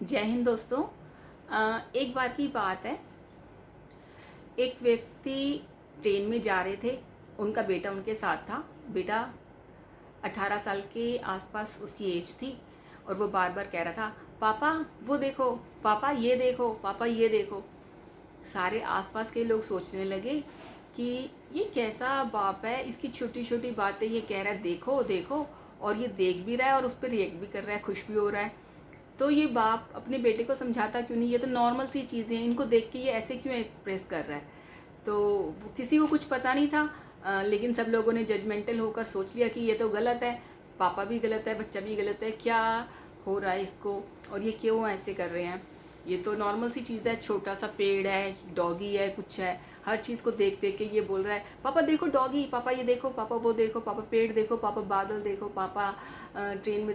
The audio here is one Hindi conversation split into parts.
जय हिंद दोस्तों। एक बार की बात है। एक व्यक्ति ट्रेन में जा रहे थे। उनका बेटा उनके साथ था। बेटा 18 साल के आसपास उसकी एज थी और वो बार बार कह रहा था, पापा वो देखो, पापा ये देखो, पापा ये देखो। सारे आसपास के लोग सोचने लगे कि ये कैसा बाप है, इसकी छोटी छोटी बातें ये कह रहा है देखो देखो, और ये देख भी रहा है और उस पर रिएक्ट भी कर रहा है, खुश भी हो रहा है। तो ये बाप अपने बेटे को समझाता क्यों नहीं, ये तो नॉर्मल सी चीज़ें हैं, इनको देख के ये ऐसे क्यों एक्सप्रेस कर रहा है। तो किसी को कुछ पता नहीं था, लेकिन सब लोगों ने जजमेंटल होकर सोच लिया कि ये तो गलत है, पापा भी गलत है, बच्चा भी गलत है, क्या हो रहा है इसको और ये क्यों ऐसे कर रहे हैं। ये तो नॉर्मल सी चीज़ है, छोटा सा पेड़ है, डॉगी है, कुछ है, हर चीज़ को देख देख के ये बोल रहा है, पापा देखो डॉगी, पापा ये देखो, पापा वो देखो, पापा पेड़ देखो, पापा बादल देखो, पापा ट्रेन में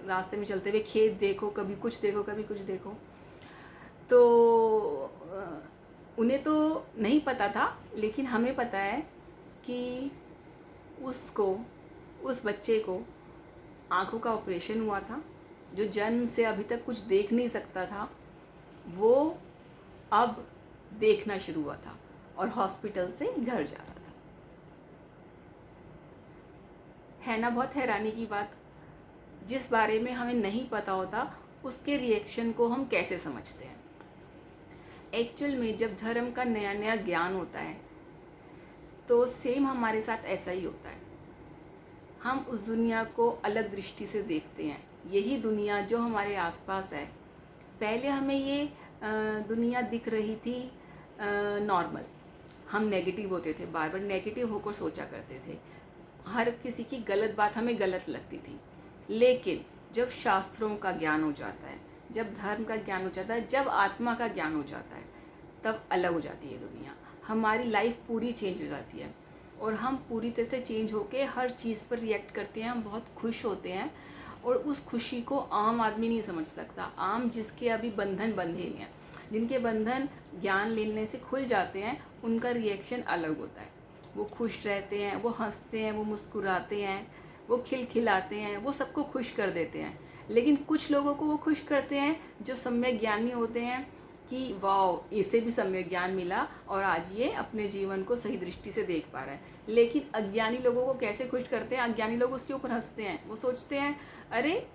रास्ते में चलते हुए खेत देखो, कभी कुछ देखो, कभी कुछ देखो। तो उन्हें तो नहीं पता था, लेकिन हमें पता है कि उसको, उस बच्चे को आँखों का ऑपरेशन हुआ था। जो जन्म से अभी तक कुछ देख नहीं सकता था, वो अब देखना शुरू हुआ था और हॉस्पिटल से घर जा रहा था। है ना बहुत हैरानी की बात। जिस बारे में हमें नहीं पता होता उसके रिएक्शन को हम कैसे समझते हैं। एक्चुअल में जब धर्म का नया नया ज्ञान होता है तो सेम हमारे साथ ऐसा ही होता है। हम उस दुनिया को अलग दृष्टि से देखते हैं। यही दुनिया जो हमारे आसपास है, पहले हमें ये दुनिया दिख रही थी नॉर्मल। हम नेगेटिव होते थे, बार बार नेगेटिव होकर सोचा करते थे, हर किसी की गलत बात हमें गलत लगती थी। लेकिन जब शास्त्रों का ज्ञान हो जाता है, जब धर्म का ज्ञान हो जाता है, जब आत्मा का ज्ञान हो जाता है, तब अलग हो जाती है दुनिया। हमारी लाइफ पूरी चेंज हो जाती है और हम पूरी तरह से चेंज होके हर चीज़ पर रिएक्ट करते हैं। हम बहुत खुश होते हैं और उस खुशी को आम आदमी नहीं समझ सकता। आम जिसके अभी बंधन बंधे हुए हैं, जिनके बंधन ज्ञान लेने से खुल जाते हैं, उनका रिएक्शन अलग होता है। वो खुश रहते हैं, वो हंसते हैं, वो मुस्कुराते हैं, वो खिलखिलाते हैं, वो सबको खुश कर देते हैं। लेकिन कुछ लोगों को वो खुश करते हैं जो सम्यक ज्ञानी होते हैं कि वाह, इसे भी सम्यक ज्ञान मिला और आज ये अपने जीवन को सही दृष्टि से देख पा रहा है। लेकिन अज्ञानी लोगों को कैसे खुश करते हैं? अज्ञानी लोग उसके ऊपर हंसते हैं। वो सोचते हैं, अरे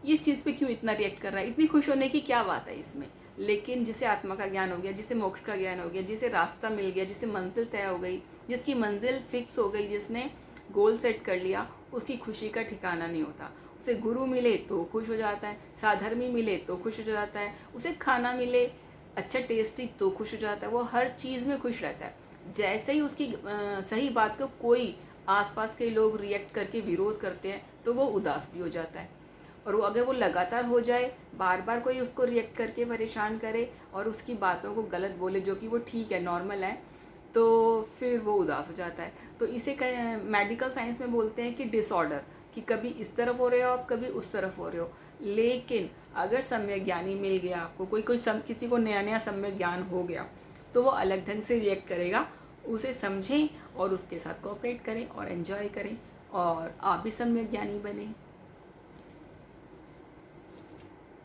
इस चीज़ पे क्यों इतना रिएक्ट कर रहा है, इतनी खुश होने की क्या बात है इसमें। लेकिन जिसे आत्मा का ज्ञान हो गया, जिसे मोक्ष का ज्ञान हो गया, जिसे रास्ता मिल गया, जिसे मंजिल तय हो गई, जिसकी मंजिल फिक्स हो गई, जिसने गोल सेट कर लिया, उसकी खुशी का ठिकाना नहीं होता। उसे गुरु मिले तो खुश हो जाता है, साधर्मी मिले तो खुश हो जाता है, उसे खाना मिले अच्छा टेस्टी तो खुश हो जाता है। वो हर चीज़ में खुश रहता है। जैसे ही उसकी सही बात को कोई आसपास के लोग रिएक्ट करके विरोध करते हैं तो वो उदास भी हो जाता है। और वो अगर वो लगातार हो जाए, बार बार कोई उसको रिएक्ट करके परेशान करे और उसकी बातों को गलत बोले, जो कि वो ठीक है, नॉर्मल है, तो फिर वो उदास हो जाता है। तो इसे मेडिकल साइंस में बोलते हैं कि डिसऑर्डर, कि कभी इस तरफ हो रहे हो आप, कभी उस तरफ हो रहे हो। लेकिन अगर सम्यक ज्ञानी मिल गया आपको, किसी को नया नया सम्यक ज्ञान हो गया, तो वो अलग ढंग से रिएक्ट करेगा। उसे समझें और उसके साथ कोऑपरेट करें और एंजॉय करें और आप भी सम्यक ज्ञानी बने।